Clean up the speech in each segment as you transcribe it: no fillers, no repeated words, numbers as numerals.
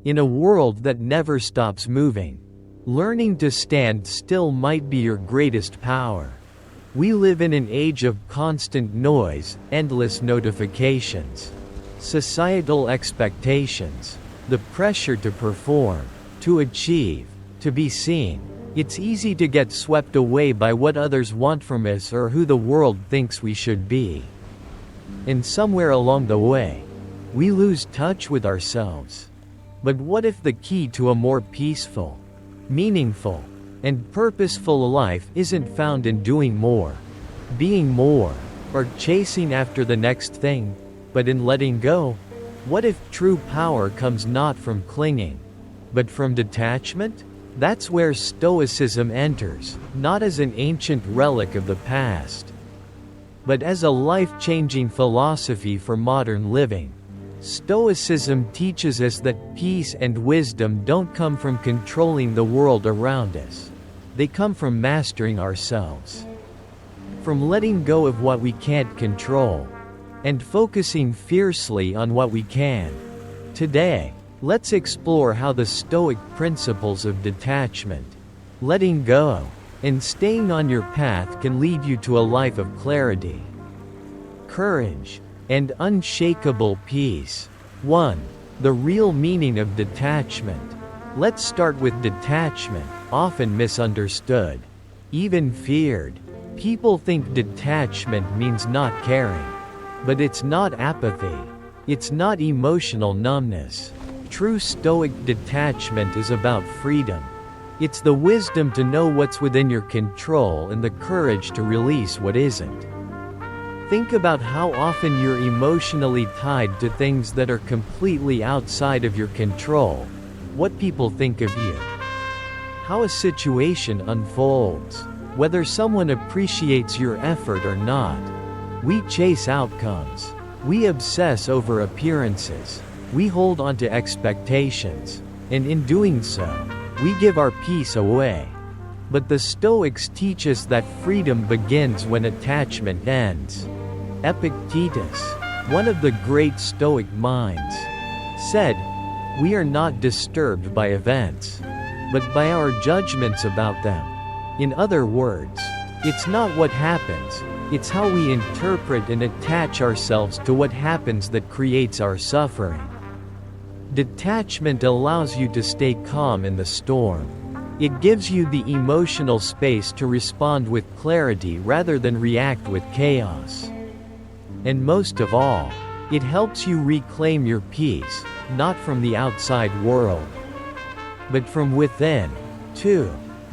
In a world that never stops moving, learning to stand still might be your greatest power. We live in an age of constant noise, endless notifications, societal expectations, the pressure to perform, to achieve, to be seen. It's easy to get swept away by what others want from us or who the world thinks we should be. And somewhere along the way, we lose touch with ourselves. But what if the key to a more peaceful, meaningful, and purposeful life isn't found in doing more, being more, or chasing after the next thing, but in letting go? What if true power comes not from clinging, but from detachment? That's where Stoicism enters, not as an ancient relic of the past, but as a life-changing philosophy for modern living. Stoicism teaches us that peace and wisdom don't come from controlling the world around us. They come from mastering ourselves. From letting go of what we can't control, and focusing fiercely on what we can. Today, let's explore how the Stoic principles of detachment, letting go, and staying on your path can lead you to a life of clarity, courage, and unshakable peace. 1. The real meaning of detachment. Let's start with detachment, often misunderstood, even feared. People think detachment means not caring. But it's not apathy. It's not emotional numbness. True Stoic detachment is about freedom. It's the wisdom to know what's within your control and the courage to release what isn't. Think about how often you're emotionally tied to things that are completely outside of your control. What people think of you, how a situation unfolds, whether someone appreciates your effort or not. We chase outcomes. We obsess over appearances. We hold on to expectations. And in doing so, we give our peace away. But the Stoics teach us that freedom begins when attachment ends. Epictetus, one of the great Stoic minds, said, "We are not disturbed by events, but by our judgments about them." In other words, it's not what happens, it's how we interpret and attach ourselves to what happens that creates our suffering. Detachment allows you to stay calm in the storm. It gives you the emotional space to respond with clarity rather than react with chaos. And most of all, it helps you reclaim your peace, not from the outside world, but from within. 2.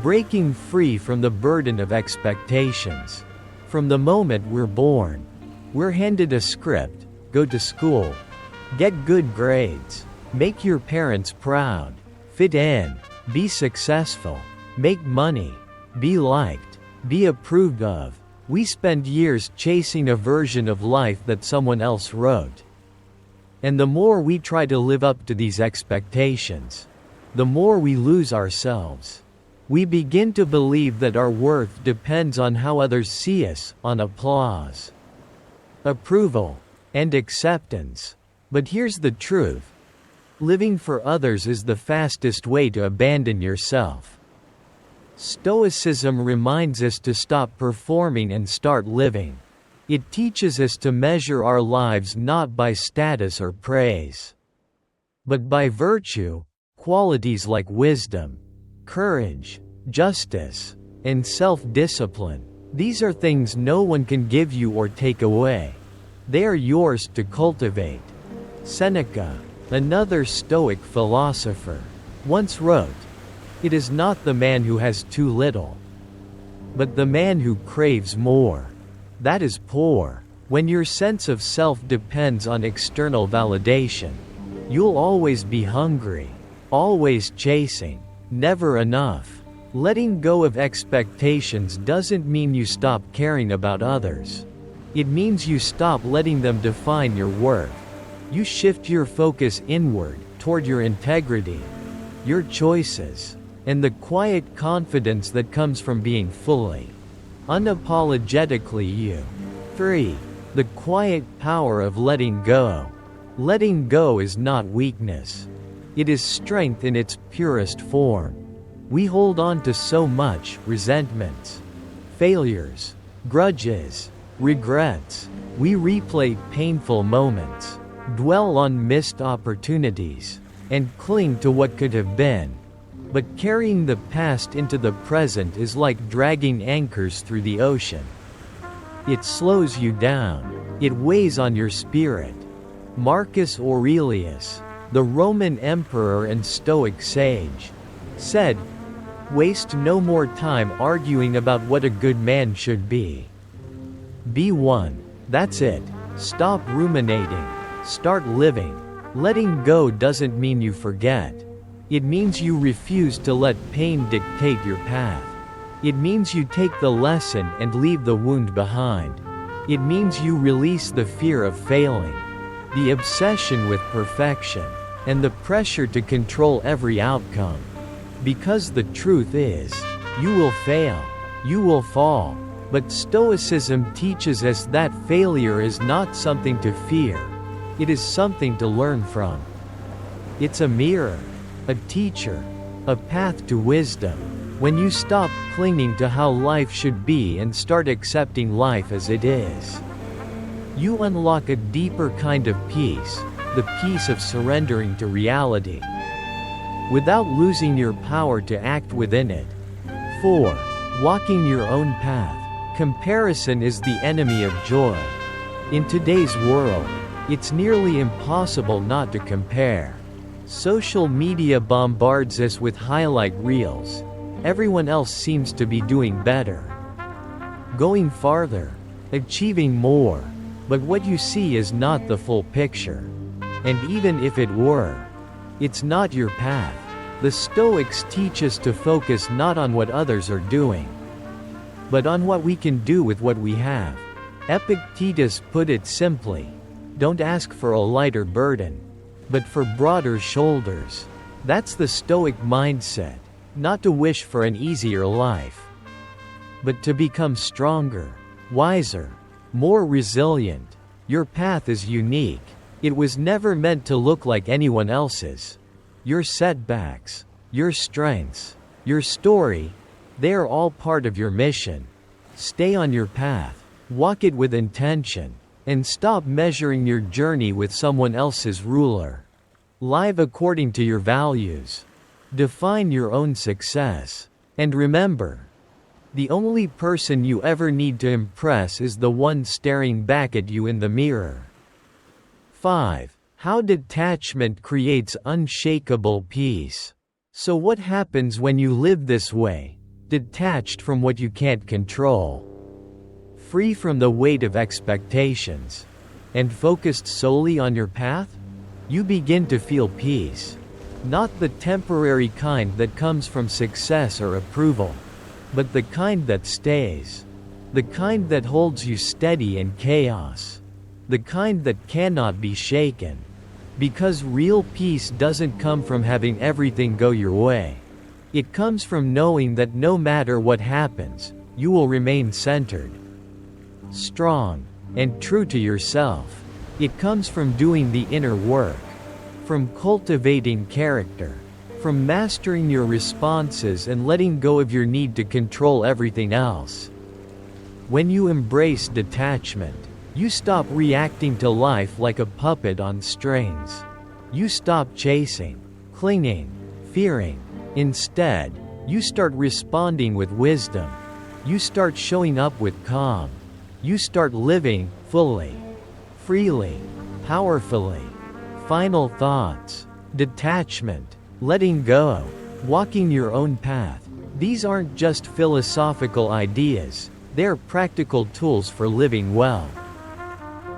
Breaking free from the burden of expectations. From the moment we're born, we're handed a script: go to school, get good grades, make your parents proud, fit in, be successful, make money, be liked, be approved of. We spend years chasing a version of life that someone else wrote. And the more we try to live up to these expectations, the more we lose ourselves. We begin to believe that our worth depends on how others see us, on applause, approval, and acceptance. But here's the truth: living for others is the fastest way to abandon yourself. Stoicism reminds us to stop performing and start living. It teaches us to measure our lives not by status or praise, but by virtue, qualities like wisdom, courage, justice, and self-discipline. These are things no one can give you or take away. They are yours to cultivate. Seneca, another Stoic philosopher, once wrote, "It is not the man who has too little, but the man who craves more that is poor." When your sense of self depends on external validation, you'll always be hungry, always chasing, never enough. Letting go of expectations doesn't mean you stop caring about others. It means you stop letting them define your worth. You shift your focus inward, toward your integrity, your choices, and the quiet confidence that comes from being fully, unapologetically you. 3. The quiet power of letting go. Letting go is not weakness. It is strength in its purest form. We hold on to so much: resentments, failures, grudges, regrets. We replay painful moments, dwell on missed opportunities, and cling to what could have been. But carrying the past into the present is like dragging anchors through the ocean. It slows you down. It weighs on your spirit. Marcus Aurelius, the Roman emperor and Stoic sage, said, "Waste no more time arguing about what a good man should be. Be one. That's it. Stop ruminating. Start living." Letting go doesn't mean you forget. It means you refuse to let pain dictate your path. It means you take the lesson and leave the wound behind. It means you release the fear of failing, the obsession with perfection, and the pressure to control every outcome. Because the truth is, you will fail, you will fall, but Stoicism teaches us that failure is not something to fear. It is something to learn from. It's a mirror, a teacher, a path to wisdom. When you stop clinging to how life should be and start accepting life as it is, you unlock a deeper kind of peace, the peace of surrendering to reality, without losing your power to act within it. 4. Walking your own path. Comparison is the enemy of joy. In today's world, it's nearly impossible not to compare. Social media bombards us with highlight reels. Everyone else seems to be doing better, going farther, achieving more. But what you see is not the full picture. And even if it were, it's not your path. The Stoics teach us to focus not on what others are doing, but on what we can do with what we have. Epictetus put it simply: don't ask for a lighter burden, but for broader shoulders. That's the Stoic mindset. Not to wish for an easier life, but to become stronger, wiser, more resilient. Your path is unique. It was never meant to look like anyone else's. Your setbacks, your strengths, your story, they are all part of your mission. Stay on your path, walk it with intention, and stop measuring your journey with someone else's ruler. Live according to your values. Define your own success. And remember, the only person you ever need to impress is the one staring back at you in the mirror. 5. How detachment creates unshakable peace. So what happens when you live this way, detached from what you can't control, free from the weight of expectations, and focused solely on your path? You begin to feel peace. Not the temporary kind that comes from success or approval, but the kind that stays. The kind that holds you steady in chaos. The kind that cannot be shaken. Because real peace doesn't come from having everything go your way. It comes from knowing that no matter what happens, you will remain centered, strong, and true to yourself. It comes from doing the inner work, from cultivating character, from mastering your responses and letting go of your need to control everything else. When you embrace detachment, you stop reacting to life like a puppet on strings. You stop chasing, clinging, fearing. Instead, you start responding with wisdom. You start showing up with calm. You start living fully, freely, powerfully. Final thoughts. Detachment, letting go, walking your own path. These aren't just philosophical ideas, they're practical tools for living well.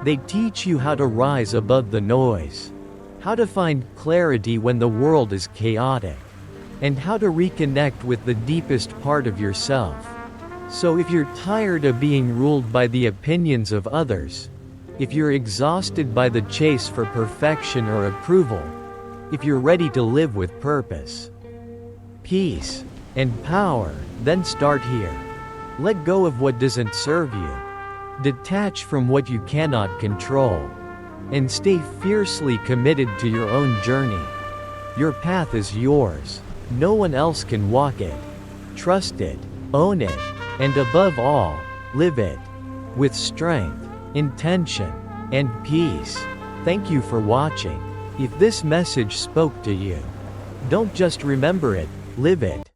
They teach you how to rise above the noise, how to find clarity when the world is chaotic, and how to reconnect with the deepest part of yourself. So if you're tired of being ruled by the opinions of others, if you're exhausted by the chase for perfection or approval, if you're ready to live with purpose, peace, and power, then start here. Let go of what doesn't serve you. Detach from what you cannot control. And stay fiercely committed to your own journey. Your path is yours. No one else can walk it. Trust it, own it, and above all, live it. With strength, intention, and peace. Thank you for watching. If this message spoke to you, don't just remember it, live it.